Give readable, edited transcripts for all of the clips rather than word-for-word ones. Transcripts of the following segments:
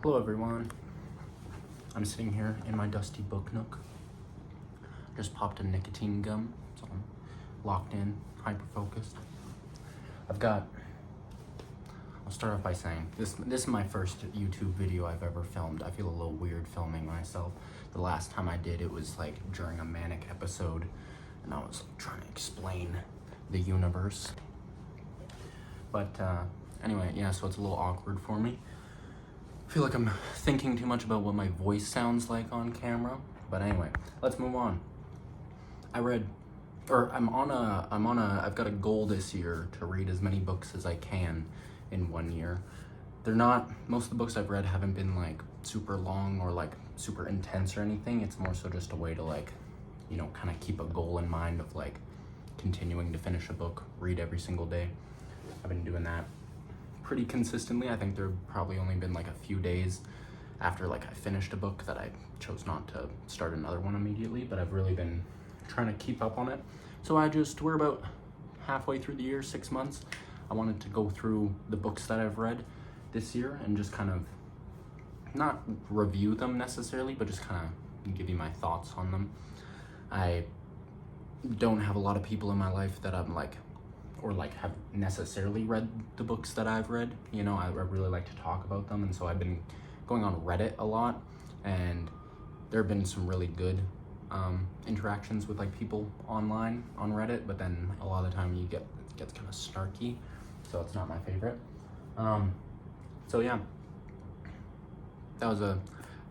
Hello everyone. I'm sitting here in my dusty book nook. Just popped a nicotine gum, so I'm locked in, hyper-focused. I'll start off by saying, this is my first YouTube video I've ever filmed. I feel a little weird filming myself. The last time I did it was like during a manic episode, and I was trying to explain the universe. But anyway, yeah, so it's a little awkward for me. I feel like I'm thinking too much about what my voice sounds like on camera. But anyway, let's move on. I've got a goal this year to read as many books as I can in 1 year. Most of the books I've read haven't been like super long or like super intense or anything. It's more so just a way to like, kind of keep a goal in mind of like continuing to finish a book, read every single day. I've been doing that pretty consistently. I think there have probably only been like a few days after like I finished a book that I chose not to start another one immediately, but I've really been trying to keep up on it. So we're about halfway through the year, 6 months. I wanted to go through the books that I've read this year and just kind of not review them necessarily, but just kind of give you my thoughts on them. I don't have a lot of people in my life that I'm like, or like have necessarily read the books that I've read. I really like to talk about them, and so I've been going on Reddit a lot, and there have been some really good interactions with like people online on Reddit, but then a lot of the time it gets kind of snarky, so it's not my favorite. So yeah, that was a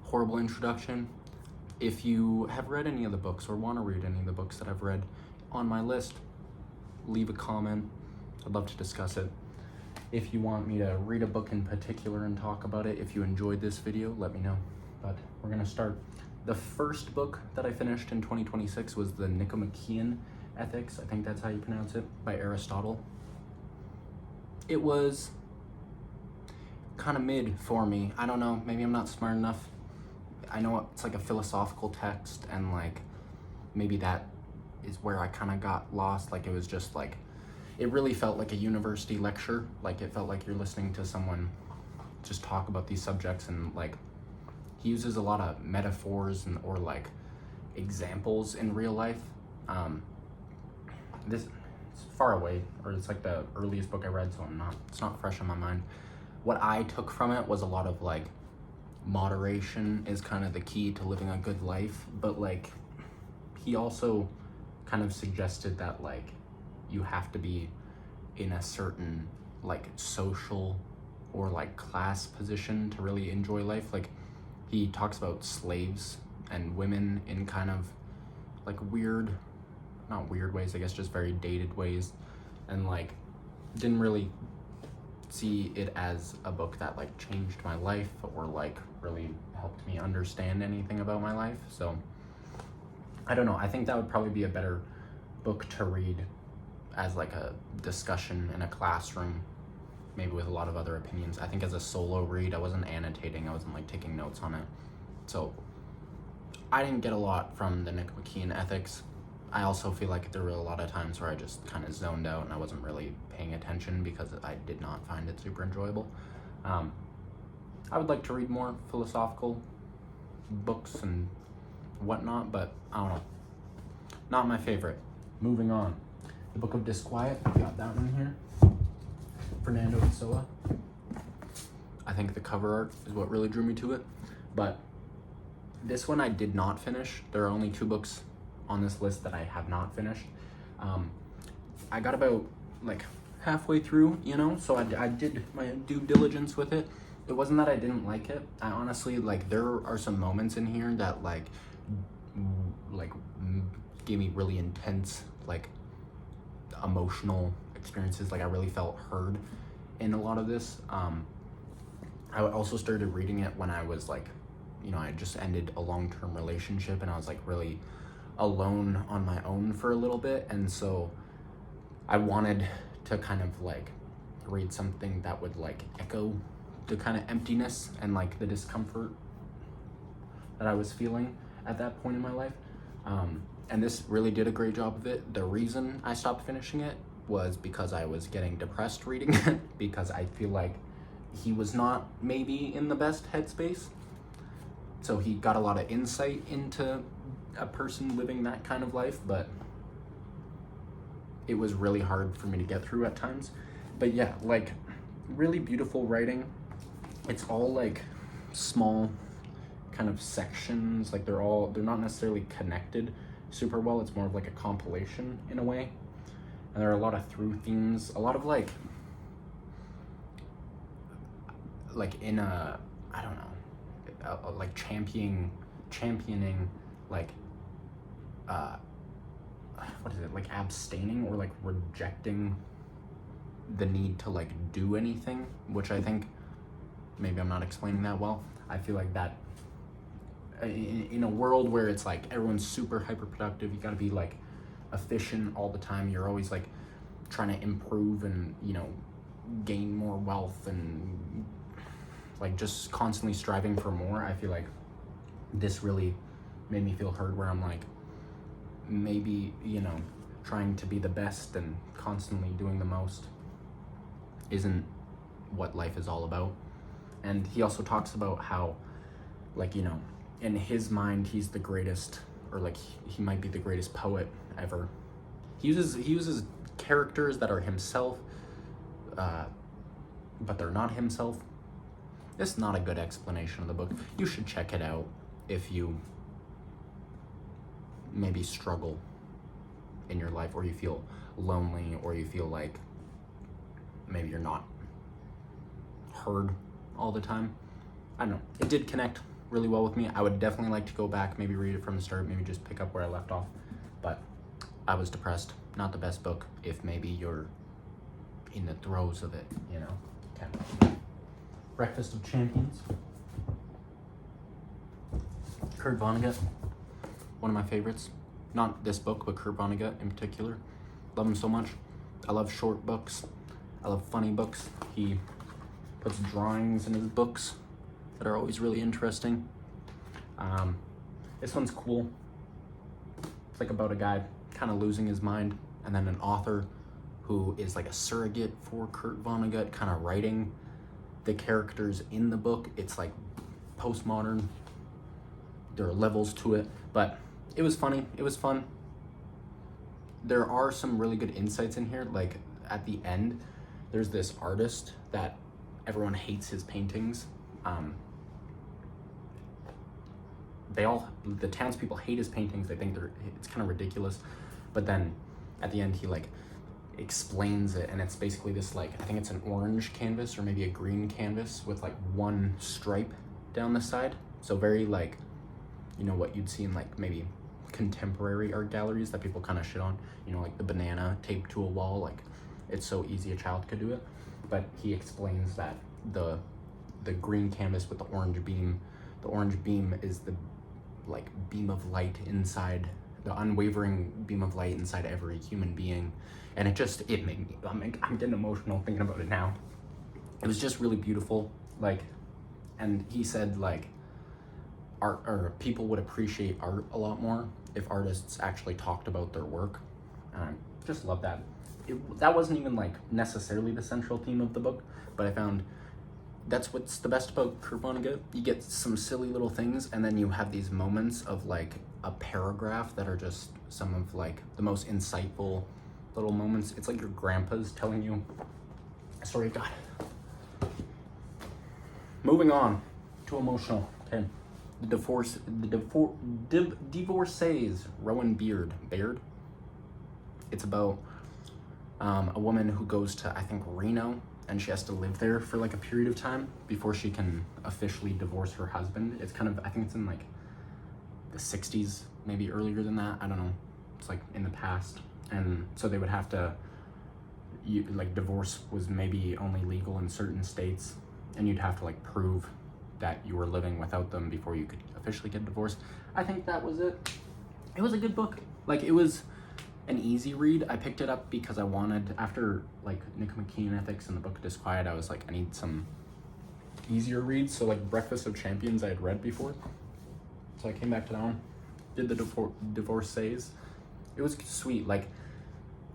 horrible introduction. If you have read any of the books or want to read any of the books that I've read on my list, leave a comment. I'd love to discuss it. If you want me to read a book in particular and talk about it, if you enjoyed this video, let me know. But we're gonna start. The first book that I finished in 2026 was the Nicomachean Ethics, I think that's how you pronounce it, by Aristotle. It was kind of mid for me. I don't know, maybe I'm not smart enough. I know it's like a philosophical text, and like maybe that is where I kind of got lost. Like it was just like, it really felt like a university lecture. Like it felt like you're listening to someone just talk about these subjects, and like he uses a lot of metaphors or like examples in real life. This it's far away, or it's like the earliest book I read, so it's not fresh on my mind. What I took from it was a lot of like moderation is kind of the key to living a good life, but like he also kind of suggested that like you have to be in a certain like social or like class position to really enjoy life. Like he talks about slaves and women in kind of like not weird ways, I guess, just very dated ways, and like didn't really see it as a book that like changed my life or like really helped me understand anything about my life. So I don't know, I think that would probably be a better book to read as like a discussion in a classroom, maybe with a lot of other opinions. I think as a solo read, I wasn't annotating, I wasn't like taking notes on it. So I didn't get a lot from the Nicomachean Ethics. I also feel like there were a lot of times where I just kind of zoned out and I wasn't really paying attention because I did not find it super enjoyable. I would like to read more philosophical books and whatnot, but I don't know. Not my favorite. Moving on. The Book of Disquiet, I've got that one here. Fernando Pessoa. I think the cover art is what really drew me to it. But this one I did not finish. There are only 2 books on this list that I have not finished. I got about like halfway through, so I did my due diligence with it. It wasn't that I didn't like it. I honestly, like, there are some moments in here that like gave me really intense like emotional experiences. Like I really felt heard in a lot of this. I also started reading it when I was like, I just ended a long-term relationship, and I was like really alone on my own for a little bit, and so I wanted to kind of like read something that would like echo the kind of emptiness and like the discomfort that I was feeling at that point in my life. And this really did a great job of it. The reason I stopped finishing it was because I was getting depressed reading it, because I feel like he was not maybe in the best headspace. So he got a lot of insight into a person living that kind of life, but it was really hard for me to get through at times. But yeah, like, really beautiful writing. It's all like small kind of sections, like they're not necessarily connected super well. It's more of like a compilation in a way. And there are a lot of through themes, a lot of like in a, I don't know, like championing like what is it, like abstaining or like rejecting the need to like do anything, which I think maybe I'm not explaining that well. I feel like that in a world where it's like everyone's super hyper productive, you got to be like efficient all the time. You're always like trying to improve and, you know, gain more wealth and like just constantly striving for more. I feel like this really made me feel heard, where I'm like, maybe, you know, trying to be the best and constantly doing the most isn't what life is all about. And he also talks about how, like, you know, in his mind, he's the greatest, or like he might be the greatest poet ever. He uses characters that are himself, but they're not himself. It's not a good explanation of the book. You should check it out if you maybe struggle in your life, or you feel lonely, or you feel like maybe you're not heard all the time. I don't know. It did connect really well with me. I would definitely like to go back, maybe read it from the start, maybe just pick up where I left off. But I was depressed. Not the best book if maybe you're in the throes of it, you know? Okay. Breakfast of Champions. Kurt Vonnegut, one of my favorites. Not this book, but Kurt Vonnegut in particular. Love him so much. I love short books. I love funny books. He puts drawings in his books that are always really interesting. This one's cool. It's like about a guy kind of losing his mind, and then an author who is like a surrogate for Kurt Vonnegut, kind of writing the characters in the book. It's like postmodern. There are levels to it, but it was funny. It was fun. There are some really good insights in here. Like at the end, there's this artist that everyone hates his paintings. The townspeople hate his paintings. They think it's kind of ridiculous. But then at the end, he like explains it, and it's basically this, like, I think it's an orange canvas or maybe a green canvas with like one stripe down the side. So very like, you know, what you'd see in like maybe contemporary art galleries that people kind of shit on, you know, like the banana taped to a wall. Like, it's so easy a child could do it. But he explains that the green canvas with the orange beam is the like beam of light inside, the unwavering beam of light inside every human being. And it made me, I'm getting emotional thinking about it now. It was just really beautiful. Like, and he said like art, or people would appreciate art a lot more if artists actually talked about their work. Just love that. That wasn't even like necessarily the central theme of the book, but I found that's what's the best about Kurt Vonnegut. You get some silly little things, and then you have these moments of like a paragraph that are just some of like the most insightful little moments. It's like your grandpa's telling you a story. God. Moving on to emotional. Okay. Divorcees, Rowan Baird. It's about a woman who goes to, I think, Reno, and she has to live there for like a period of time before she can officially divorce her husband. It's kind of, I think it's in like the 60s, maybe earlier than that. I don't know. It's like in the past. And so they would have to, divorce was maybe only legal in certain states, and you'd have to like prove that you were living without them before you could officially get divorced. I think that was it. It was a good book. Like, it was an easy read. I picked it up because I wanted, after like Nicomachean Ethics and the Book of Disquiet, I was like, I need some easier reads. So like Breakfast of Champions I had read before, so I came back to that one. Did the Divorcees. It was sweet. Like,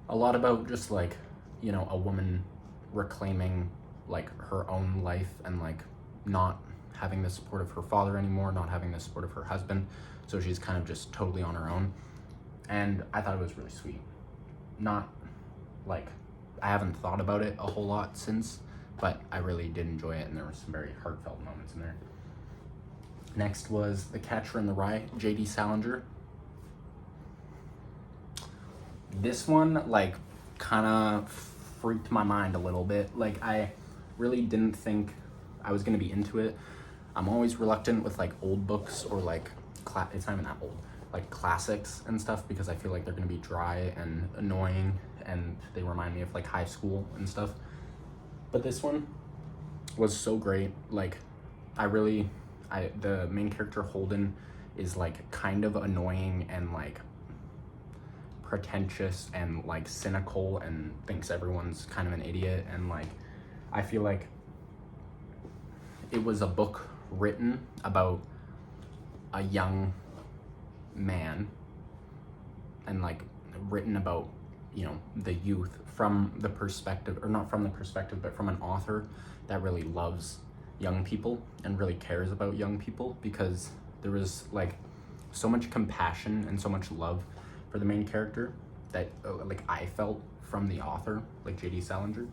a lot about just like, you know, a woman reclaiming, like her own life and like not having the support of her father anymore, not having the support of her husband. So she's kind of just totally on her own. And I thought it was really sweet. Not like, I haven't thought about it a whole lot since, but I really did enjoy it, and there were some very heartfelt moments in there. Next was The Catcher in the Rye, J.D. Salinger. This one, like, kind of freaked my mind a little bit. Like, I really didn't think I was going to be into it. I'm always reluctant with, like, old books or, like, it's not even that old, like, classics and stuff, because I feel like they're going to be dry and annoying, and they remind me of, like, high school and stuff. But this one was so great. Like, the main character, Holden, is, like, kind of annoying and, like, pretentious and, like, cynical and thinks everyone's kind of an idiot. And, like, I feel like it was a book written about a young man, and, like, written about, you know, the youth from the perspective, or not from the perspective, but from an author that really loves young people and really cares about young people, because there was, like, so much compassion and so much love for the main character that like I felt from the author, like J.D. Salinger.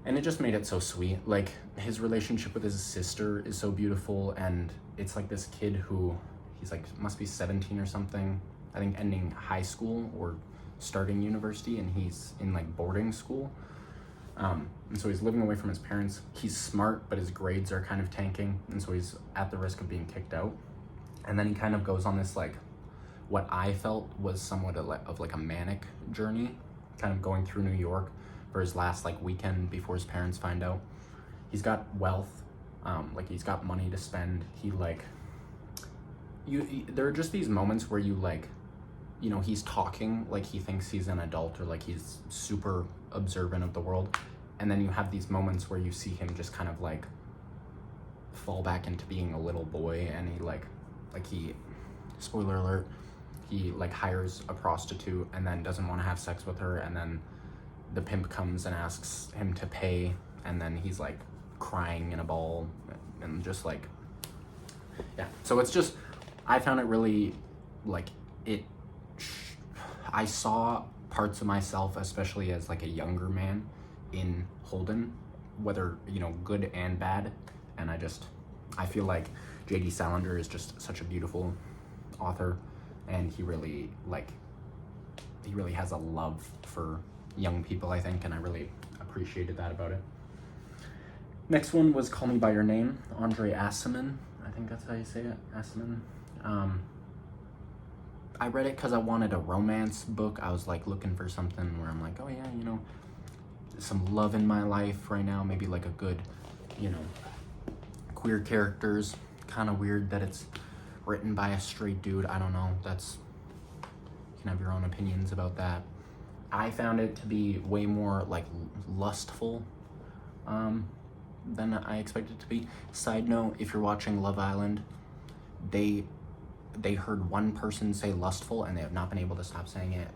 And it just made it so sweet. Like, his relationship with his sister is so beautiful, and it's like this kid who, he's like, must be 17 or something, I think, ending high school or starting university, and he's in, like, boarding school. And so he's living away from his parents. He's smart, but his grades are kind of tanking, and so he's at the risk of being kicked out. And then he kind of goes on this, like, what I felt was somewhat of like a manic journey, kind of going through New York for his last, like, weekend before his parents find out. He's got wealth, like, he's got money to spend. He, like, there are just these moments where you, like, you know, he's talking like he thinks he's an adult, or like he's super observant of the world, and then you have these moments where you see him just kind of, like, fall back into being a little boy, and he like he, spoiler alert, he, like, hires a prostitute and then doesn't want to have sex with her, and then the pimp comes and asks him to pay, and then he's, like, crying in a ball, and just, like, yeah. So it's just, I found it really, like, I saw parts of myself, especially as, like, a younger man, in Holden, whether, you know, good and bad. And I feel like J.D. Salinger is just such a beautiful author, and he really has a love for young people, I think, and I really appreciated that about it. Next one was Call Me By Your Name, Andre Aciman. I think that's how you say it, Aciman. I read it because I wanted a romance book. I was, like, looking for something where I'm like, oh yeah, you know, some love in my life right now, maybe, like, a good, you know, queer characters. Kind of weird that it's written by a straight dude. I don't know, you can have your own opinions about that. I found it to be way more, like, lustful than I expected it to be. Side note, if you're watching Love Island, they heard one person say lustful, and they have not been able to stop saying it.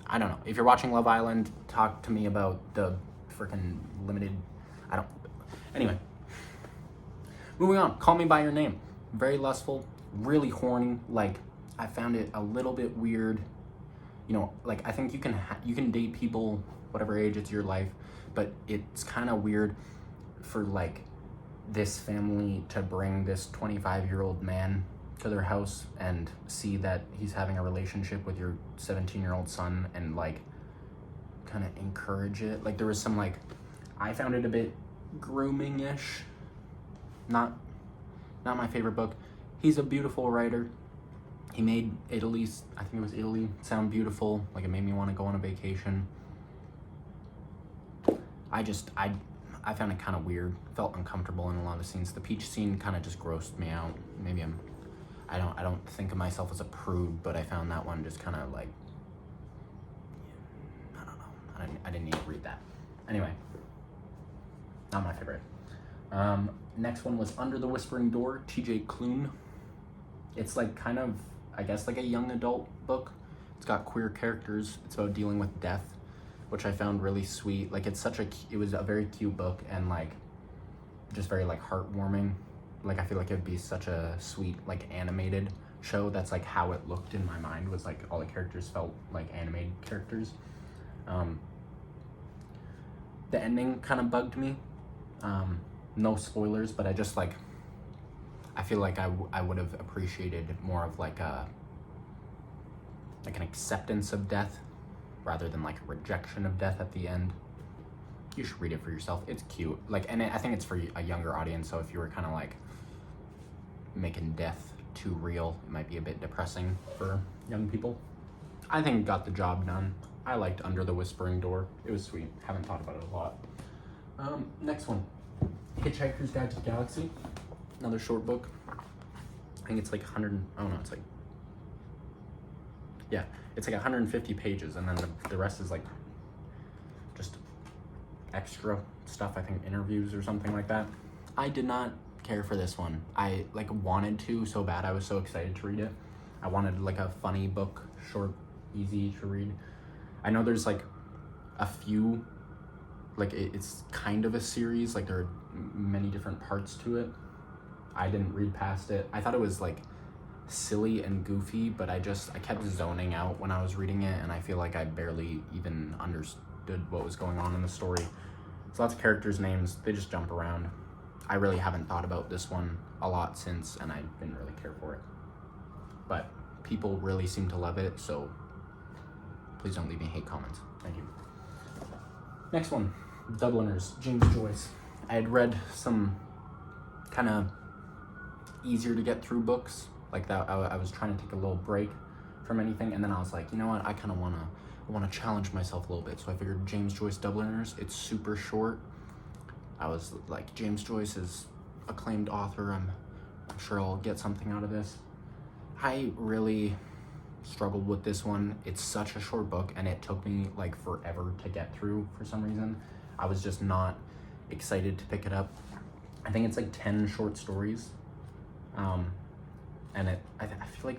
I don't know. If you're watching Love Island, talk to me about the freaking limited, anyway. Moving on, Call Me By Your Name. Very lustful, really horny. Like, I found it a little bit weird. You know, like, I think you can date people whatever age, it's your life, but it's kind of weird for, like, this family to bring this 25-year-old man to their house and see that he's having a relationship with your 17-year-old son, and, like, kind of encourage it. Like, there was some, like, I found it a bit grooming-ish. Not my favorite book. He's a beautiful writer. He made Italy, I think it was Italy, sound beautiful. Like, it made me want to go on a vacation. I found it kind of weird. Felt uncomfortable in a lot of scenes. The peach scene kind of just grossed me out. Maybe I don't think of myself as a prude, but I found that one just kind of, like, I don't know. I didn't need to read that. Anyway, not my favorite. Next one was Under the Whispering Door, T.J. Klune. It's, like, kind of, I guess, like a young adult book. It's got queer characters. It's about dealing with death. which I found really sweet. Like it was a very cute book and like just very like heartwarming. Like I feel like it'd be such a sweet like animated show. That's like how it looked in my mind, was like all the characters felt like animated characters. The ending kind of bugged me. No spoilers, but I just like, I feel like I would have appreciated more of like an acceptance of death rather than like a rejection of death at the end. You should read it for yourself. It's cute. Like, and I think it's for a younger audience, so if you were kind of like making death too real, it might be a bit depressing for young people. I think it got the job done. I liked Under the Whispering Door. It was sweet. Haven't thought about it a lot. Next one, Hitchhiker's Guide to the Galaxy. Another short book. I think it's like 100, oh no, it's like, yeah, it's like 150 pages, and then the rest is like just extra stuff, I think interviews or something like that. I did not care for this one. I like wanted to so bad. I was so excited to read it. I wanted like a funny book, short, easy to read. I know there's like a few, like it's kind of a series, like there are many different parts to it. I didn't read past it. I thought it was like silly and goofy, but I kept zoning out when I was reading it, and I feel like I barely even understood what was going on in the story. It's lots of characters' names, they just jump around. I really haven't thought about this one a lot since, and I didn't really care for it. But people really seem to love it, so please don't leave me hate comments. Thank you. Next one, Dubliners, James Joyce. I had read some kind of easier to get through books like that. I was trying to take a little break from anything, and then I was like, you know what, I kind of want to challenge myself a little bit. So I figured James Joyce Dubliners. It's super short. I was like, James Joyce is acclaimed author. I'm sure I'll get something out of this. I really struggled with this one. It's such a short book, and it took me like forever to get through for some reason. I was just not excited to pick it up. I think it's like 10 short stories. And I feel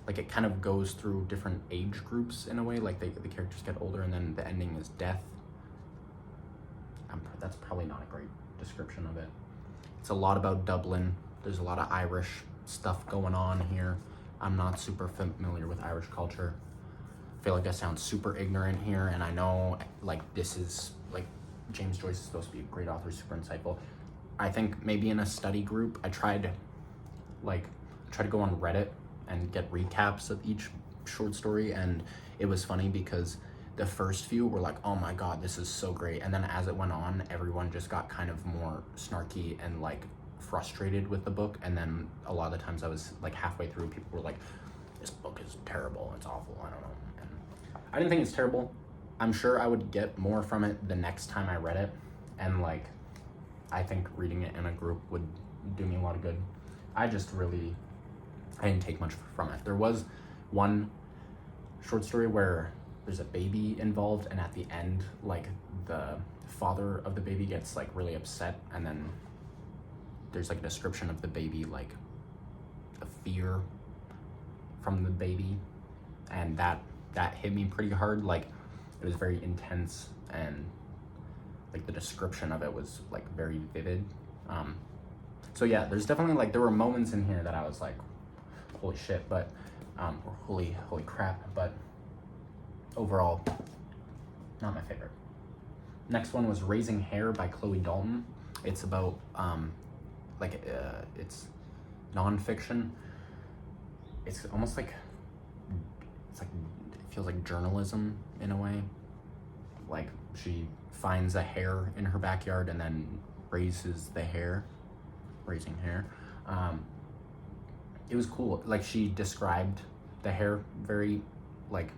like it kind of goes through different age groups in a way. Like the characters get older, and then the ending is death. That's probably not a great description of it. It's a lot about Dublin. There's a lot of Irish stuff going on here. I'm not super familiar with Irish culture. I feel like I sound super ignorant here, and I know like this is like James Joyce is supposed to be a great author, super insightful. I think maybe in a study group, I tried to go on Reddit and get recaps of each short story, and it was funny because the first few were like, oh my god, this is so great, and then as it went on, everyone just got kind of more snarky and like frustrated with the book, and then a lot of the times I was like halfway through, people were like, this book is terrible, it's awful, I don't know. And I didn't think it's terrible. I'm sure I would get more from it the next time I read it, and like I think reading it in a group would do me a lot of good. I didn't take much from it. There was one short story where there's a baby involved, and at the end, like the father of the baby gets like really upset, and then there's like a description of the baby, like the fear from the baby, and that hit me pretty hard. Like it was very intense, and like the description of it was like very vivid. So yeah, there's definitely like, there were moments in here that I was like, holy shit, but or holy crap, but overall, not my favorite. Next one was Raising Hair by Chloe Dalton. It's about it's nonfiction. It's almost like, it feels like journalism in a way. Like she finds a hair in her backyard and then raises the hair, raising hair. It was cool. Like she described the hair very like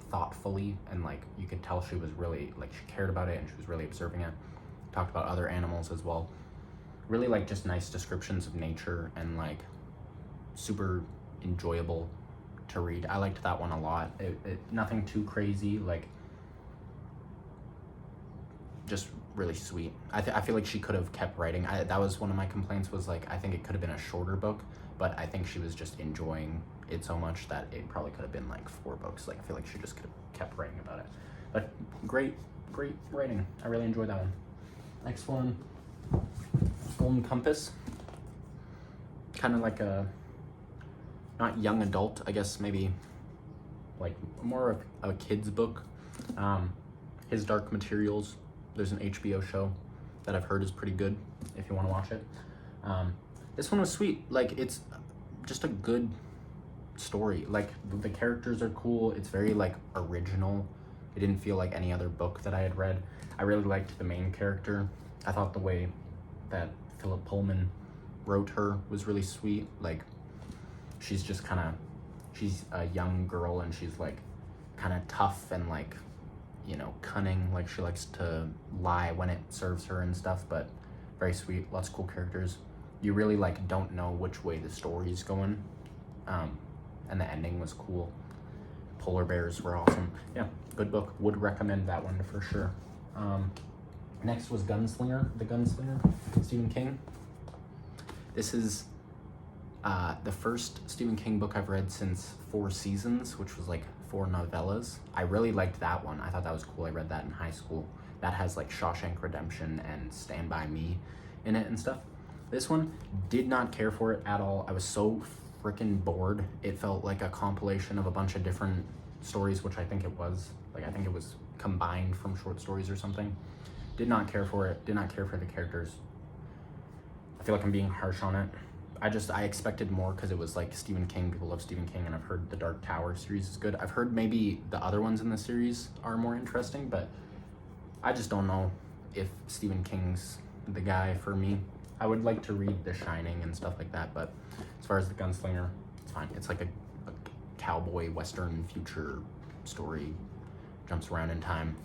thoughtfully, and like you could tell she was really like, she cared about it and she was really observing it. Talked about other animals as well. Really like just nice descriptions of nature, and like super enjoyable to read. I liked that one a lot. Nothing too crazy, like just really sweet. I feel like she could have kept writing. That was one of my complaints, was like, I think it could have been a shorter book, but I think she was just enjoying it so much that it probably could have been like 4 books. Like I feel like she just could have kept writing about it. But great writing. I really enjoyed that one. Next one, Golden Compass. Kind of like a, not young adult, I guess maybe like more of a kid's book. His Dark Materials, there's an HBO show that I've heard is pretty good if you want to watch it. This one was sweet. Like, it's just a good story. Like, the characters are cool. It's very like original. It didn't feel like any other book that I had read. I really liked the main character. I thought the way that Philip Pullman wrote her was really sweet. Like, she's just kind of, she's a young girl and she's like kind of tough and like, you know, cunning. Like, she likes to lie when it serves her and stuff, but very sweet. Lots of cool characters. You really like don't know which way the story's going. And the ending was cool. Polar bears were awesome. Yeah, good book. Would recommend that one for sure. Next was Gunslinger, The Gunslinger, Stephen King. This is the first Stephen King book I've read since Four Seasons, which was like 4 novellas. I really liked that one. I thought that was cool. I read that in high school. That has like Shawshank Redemption and Stand By Me in it and stuff. This one, did not care for it at all. I was so freaking bored. It felt like a compilation of a bunch of different stories, which I think it was. Like, I think it was combined from short stories or something. Did not care for it. Did not care for the characters. I feel like I'm being harsh on it. I expected more because it was like Stephen King. People love Stephen King, and I've heard the Dark Tower series is good. I've heard maybe the other ones in the series are more interesting, but I just don't know if Stephen King's the guy for me. I would like to read The Shining and stuff like that, but as far as The Gunslinger, it's fine. It's like a cowboy western future story, jumps around in time.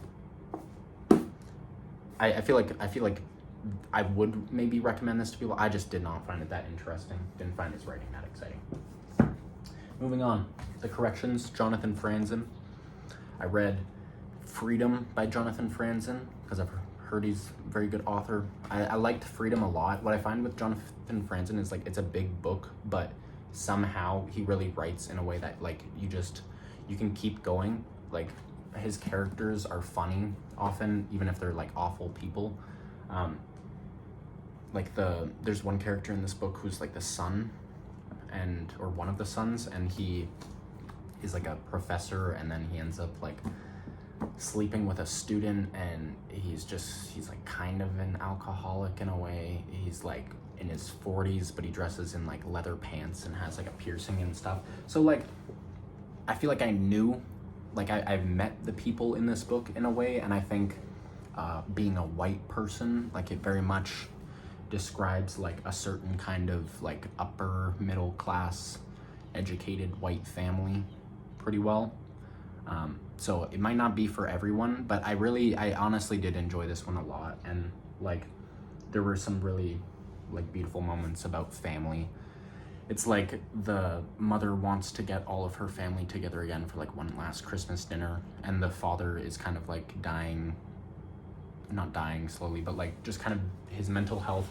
I feel like I would maybe recommend this to people. I just did not find it that interesting. Didn't find his writing that exciting. Moving on, The Corrections, Jonathan Franzen. I read Freedom by Jonathan Franzen because I've heard he's a very good author. I liked Freedom a lot. What I find with Jonathan Franzen is like it's a big book, but somehow he really writes in a way that like you can keep going. Like, his characters are funny often, even if they're like awful people. There's one character in this book who's like the son, or one of the sons, and he is like a professor, and then he ends up like sleeping with a student, and he's like kind of an alcoholic in a way. He's like in his 40s, but he dresses in like leather pants and has like a piercing and stuff. So like, I feel like I knew, like I've met the people in this book in a way, and I think being a white person, like it very much describes like a certain kind of like upper middle class educated white family pretty well. So it might not be for everyone, but I honestly did enjoy this one a lot, and like there were some really like beautiful moments about family. It's like the mother wants to get all of her family together again for like one last Christmas dinner, and the father is kind of like not dying slowly, but like just kind of his mental health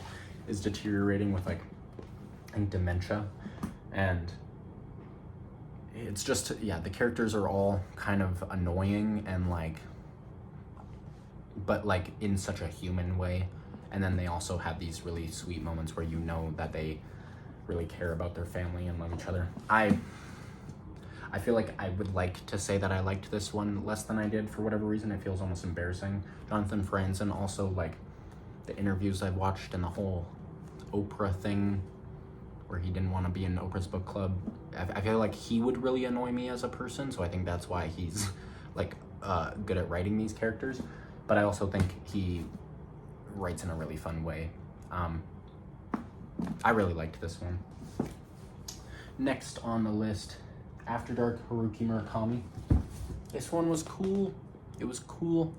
is deteriorating with like, I think, dementia. And it's just, yeah, the characters are all kind of annoying and like, but like in such a human way. And then they also have these really sweet moments where you know that they really care about their family and love each other. I feel like I would like to say that I liked this one less than I did for whatever reason. It feels almost embarrassing. Jonathan Franzen, also like the interviews I've watched and the whole Oprah thing where he didn't want to be in Oprah's book club. I feel like he would really annoy me as a person, so I think that's why he's like good at writing these characters. But I also think he writes in a really fun way. I really liked this one. Next on the list, After Dark, Haruki Murakami. This one was cool. It was cool.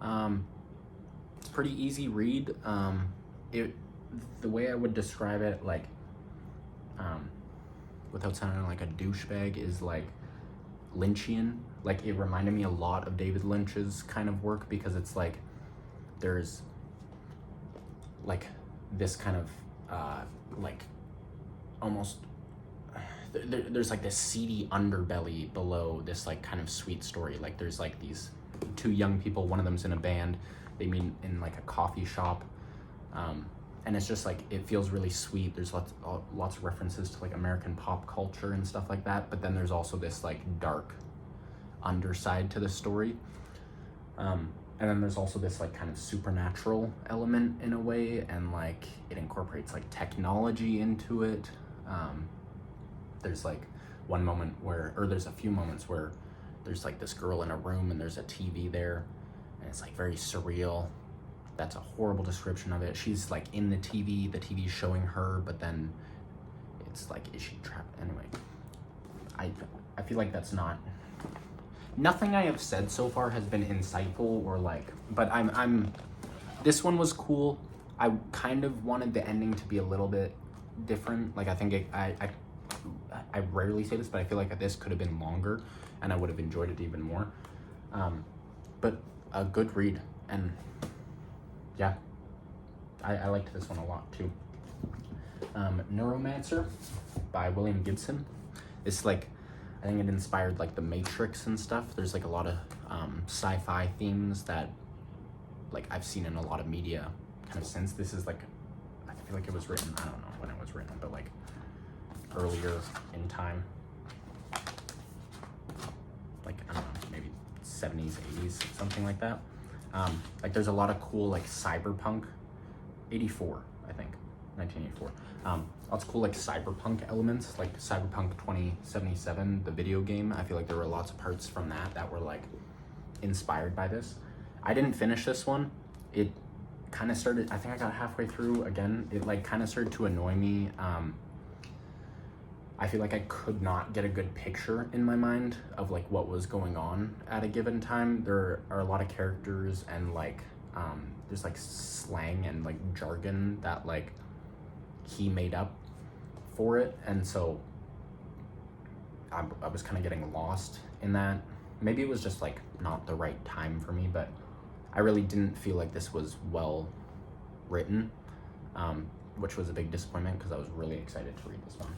It's pretty easy read. The way I would describe it, like, without sounding like a douchebag, is like Lynchian. Like, it reminded me a lot of David Lynch's kind of work, because it's like there's like this kind of like almost there's like this seedy underbelly below this like kind of sweet story. Like there's like these two young people, one of them's in a band, they meet in like a coffee shop, and it's just like, it feels really sweet. There's lots of references to like American pop culture and stuff like that, but then there's also this like dark underside to the story, and then there's also this like kind of supernatural element in a way, and like it incorporates like technology into it. There's like one moment where, or there's a few moments where there's like this girl in a room and there's a TV there, and it's like very surreal. That's a horrible description of it. She's like in the TV's showing her, but then it's like, is she trapped? Anyway, I feel like that's not, nothing I have said so far has been insightful or like, but this one was cool. I kind of wanted the ending to be a little bit different. Like I think I rarely say this, but I feel like this could have been longer and I would have enjoyed it even more. But a good read, and yeah, I liked this one a lot too. Neuromancer by William Gibson. It's like, I think it inspired like The Matrix and stuff. There's like a lot of sci-fi themes that like I've seen in a lot of media kind of since. This is like, I feel like it was written, I don't know when it was written, but like earlier in time. Like, I don't know, maybe 70s, 80s, something like that. Like there's a lot of cool like cyberpunk, 84, I think, 1984. Lots of cool like cyberpunk elements, like Cyberpunk 2077, the video game. I feel like there were lots of parts from that were like inspired by this. I didn't finish this one. It kind of started, I think I got halfway through again. It like kind of started to annoy me. I feel like I could not get a good picture in my mind of like what was going on at a given time. There are a lot of characters and like there's like slang and like jargon that like he made up for it, and so I was kind of getting lost in that. Maybe it was just like not the right time for me, but I really didn't feel like this was well written, which was a big disappointment because I was really excited to read this one.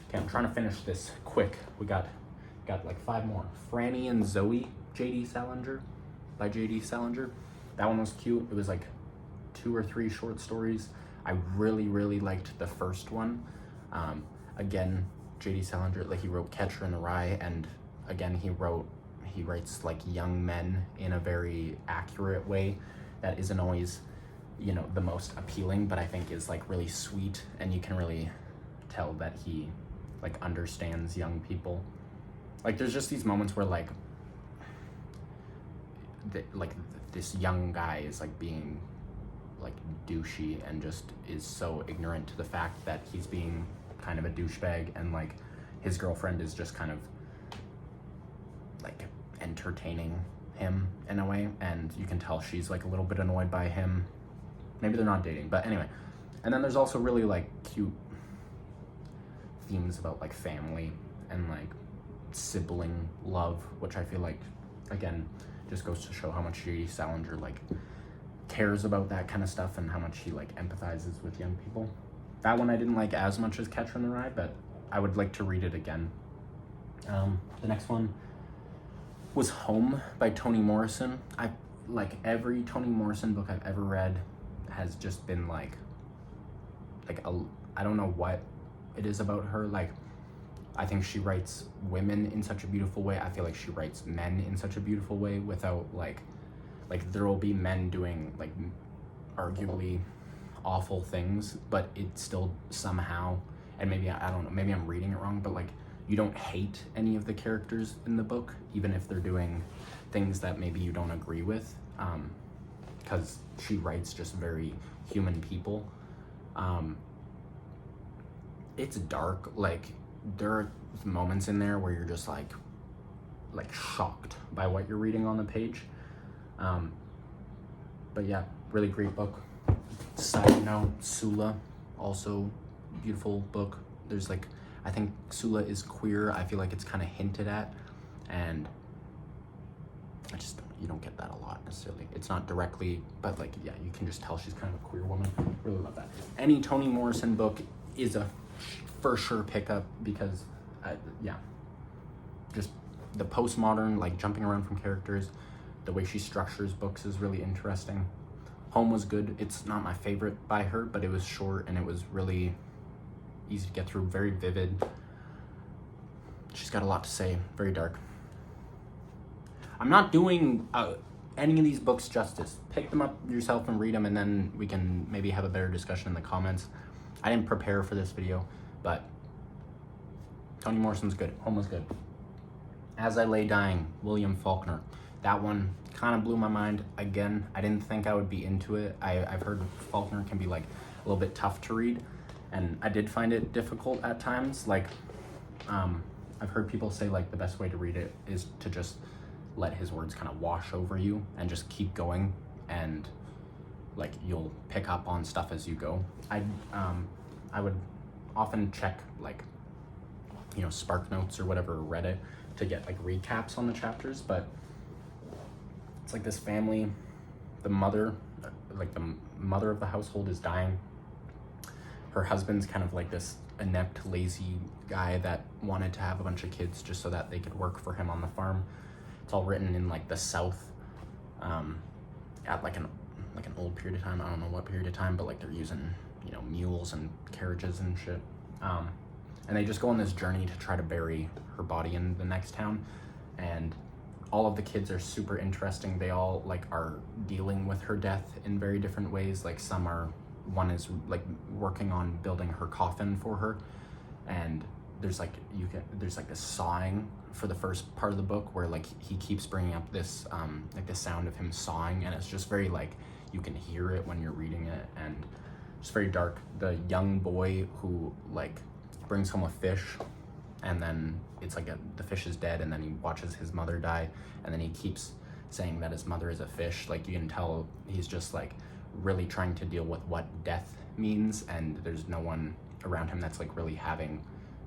Okay, I'm trying to finish this quick. We got like 5 more. Franny and Zoe, J.D. Salinger, by J.D. Salinger. That one was cute. It was like 2 or 3 short stories. I really liked the first one. Again, J.D. Salinger, like he wrote Catcher in the Rye, and again he writes like young men in a very accurate way that isn't always, you know, the most appealing, but I think is like really sweet, and you can really tell that he like understands young people. Like there's just these moments where like this young guy is like being like douchey and just is so ignorant to the fact that he's being kind of a douchebag, and like his girlfriend is just kind of like entertaining him in a way, and you can tell she's like a little bit annoyed by him. Maybe they're not dating, but anyway. And then there's also really like cute themes about like family and like sibling love, which I feel like again just goes to show how much J.D. Salinger like cares about that kind of stuff and how much he like empathizes with young people. That one I didn't like as much as Catcher in the Rye, but I would like to read it again. The next one was Home by Toni Morrison. I like every Toni Morrison book I've ever read has just been like I don't know what it is about her. Like I think she writes women in such a beautiful way. I feel like she writes men in such a beautiful way without like there will be men doing like arguably awful things, but it still somehow, and maybe I don't know, maybe I'm reading it wrong, but like you don't hate any of the characters in the book, even if they're doing things that maybe you don't agree with, because she writes just very human people. It's dark. Like there are moments in there where you're just like shocked by what you're reading on the page. But yeah, really great book. Side note, Sula, also beautiful book. There's like, I think Sula is queer. I feel like it's kind of hinted at, and you don't get that a lot necessarily. It's not directly, but like, yeah, you can just tell she's kind of a queer woman. Really love that. Any Toni Morrison book is a for sure pickup because, yeah, just the postmodern, like jumping around from characters, the way she structures books is really interesting. Home was good. It's not my favorite by her, but it was short and it was really easy to get through, very vivid. She's got a lot to say, very dark. I'm not doing any of these books justice. Pick them up yourself and read them, and then we can maybe have a better discussion in the comments. I didn't prepare for this video, but Toni Morrison's good. Home was good. As I Lay Dying, William Faulkner. That one kind of blew my mind. Again, I didn't think I would be into it. I've heard Faulkner can be like a little bit tough to read, and I did find it difficult at times. Like, I've heard people say like the best way to read it is to just let his words kind of wash over you and just keep going, and like you'll pick up on stuff as you go. I would often check like, you know, Spark Notes or whatever, Reddit, to get like recaps on the chapters, but it's like this family, the mother of the household is dying. Her husband's kind of like this inept, lazy guy that wanted to have a bunch of kids just so that they could work for him on the farm. It's all written in like the South, at like an old period of time. I don't know what period of time, but like they're using, you know, mules and carriages and shit. And they just go on this journey to try to bury her body in the next town. And all of the kids are super interesting. They all like are dealing with her death in very different ways. Like one is like working on building her coffin for her, and there's like this sawing for the first part of the book where like he keeps bringing up this like the sound of him sawing, and it's just very like you can hear it when you're reading it, and it's very dark. The young boy who like brings home a fish, and then it's like the fish is dead, and then he watches his mother die, and then he keeps saying that his mother is a fish. Like you can tell he's just like really trying to deal with what death means, and there's no one around him that's like really having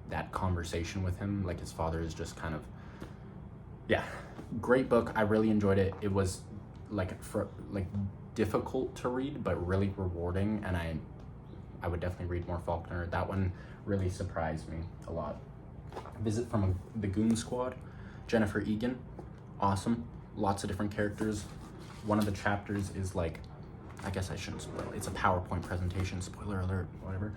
that conversation with him. Like his father is just kind of, yeah, great book. I really enjoyed it. It was like difficult to read, but really rewarding, and I would definitely read more Faulkner. That one really surprised me a lot. Visit from the Goon Squad, Jennifer Egan, awesome. Lots of different characters. One of the chapters is like, I guess I shouldn't spoil it. It's a PowerPoint presentation, spoiler alert, whatever.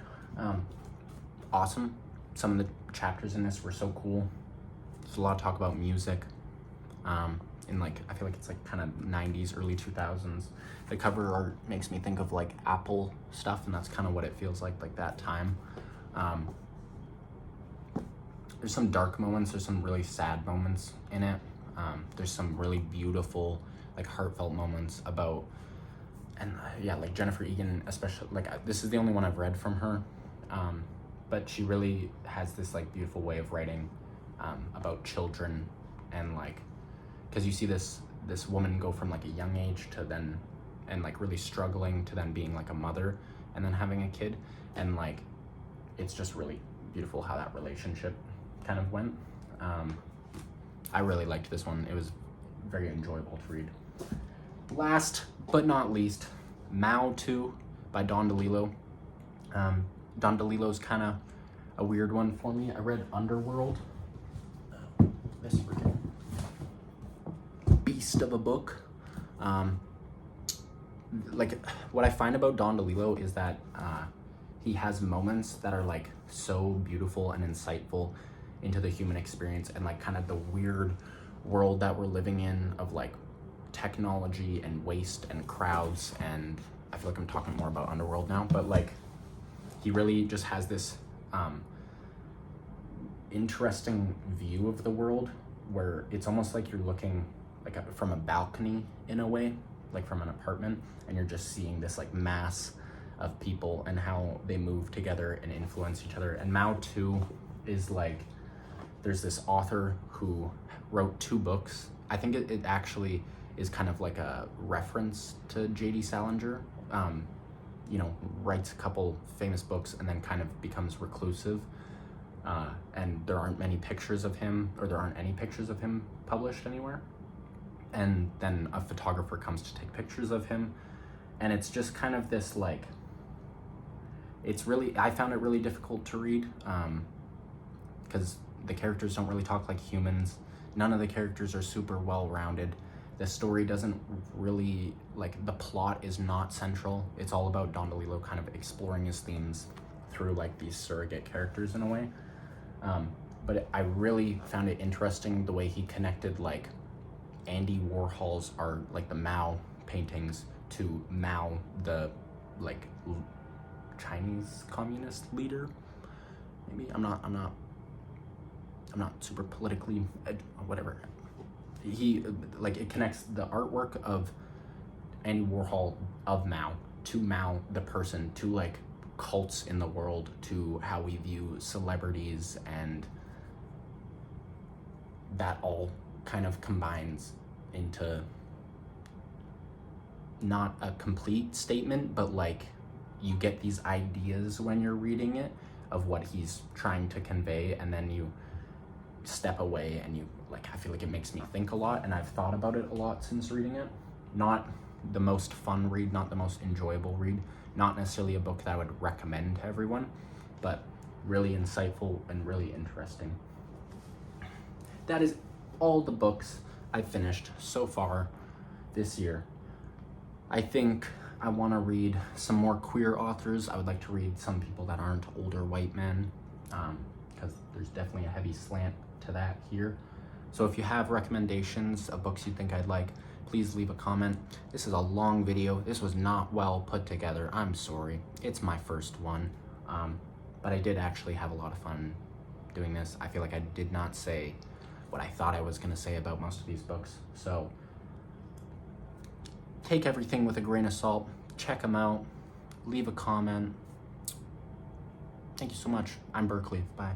Awesome. Some of the chapters in this were so cool. There's a lot of talk about music. In like, I feel like it's like kind of 90s, early 2000s. The cover art makes me think of like Apple stuff, and that's kind of what it feels like that time. There's some dark moments, there's some really sad moments in it. There's some really beautiful, like heartfelt moments about, and yeah, like Jennifer Egan, especially, like this is the only one I've read from her, but she really has this like beautiful way of writing about children, and like, because you see this woman go from like a young age to then, and like really struggling to then being like a mother and then having a kid, and like it's just really beautiful how that relationship kind of went. I really liked this one. It was very enjoyable to read. Last but not least, Mao 2 by Don DeLillo. Don DeLillo's kind of a weird one for me. I read Underworld. This freaking beast of a book. Like what I find about Don DeLillo is that he has moments that are like so beautiful and insightful into the human experience, and like kind of the weird world that we're living in of like technology and waste and crowds. And I feel like I'm talking more about Underworld now, but like he really just has this interesting view of the world where it's almost like you're looking like from a balcony in a way, like from an apartment, and you're just seeing this like mass of people and how they move together and influence each other. And Mao 2 is like, there's this author who wrote 2 books. I think it actually is kind of like a reference to J.D. Salinger. You know, writes a couple famous books and then kind of becomes reclusive. And there aren't many pictures of him, or there aren't any pictures of him published anywhere. And then a photographer comes to take pictures of him. And it's just kind of this like, I found it really difficult to read, because the characters don't really talk like humans. None of the characters are super well-rounded. The story doesn't really, like, the plot is not central. It's all about Don DeLillo kind of exploring his themes through like these surrogate characters in a way. But I really found it interesting the way he connected like Andy Warhol's art, like the Mao paintings, to Mao, the like Chinese communist leader. Maybe I'm not super politically whatever. He like, it connects the artwork of Andy Warhol of Mao to Mao the person, to like cults in the world, to how we view celebrities, and that all kind of combines into not a complete statement, but like you get these ideas when you're reading it of what he's trying to convey, and then you step away and you like, I feel like it makes me think a lot, and I've thought about it a lot since reading it. Not the most fun read, not the most enjoyable read, not necessarily a book that I would recommend to everyone, but really insightful and really interesting. That is all the books I've finished so far this year. I think I want to read some more queer authors. I would like to read some people that aren't older white men, because there's definitely a heavy slant to that here. So if you have recommendations of books you think I'd like, please leave a comment. This is a long video. This was not well put together. I'm sorry. It's my first one. But I did actually have a lot of fun doing this. I feel like I did not say what I thought I was going to say about most of these books. So take everything with a grain of salt. Check them out. Leave a comment. Thank you so much. I'm Berkeley. Bye.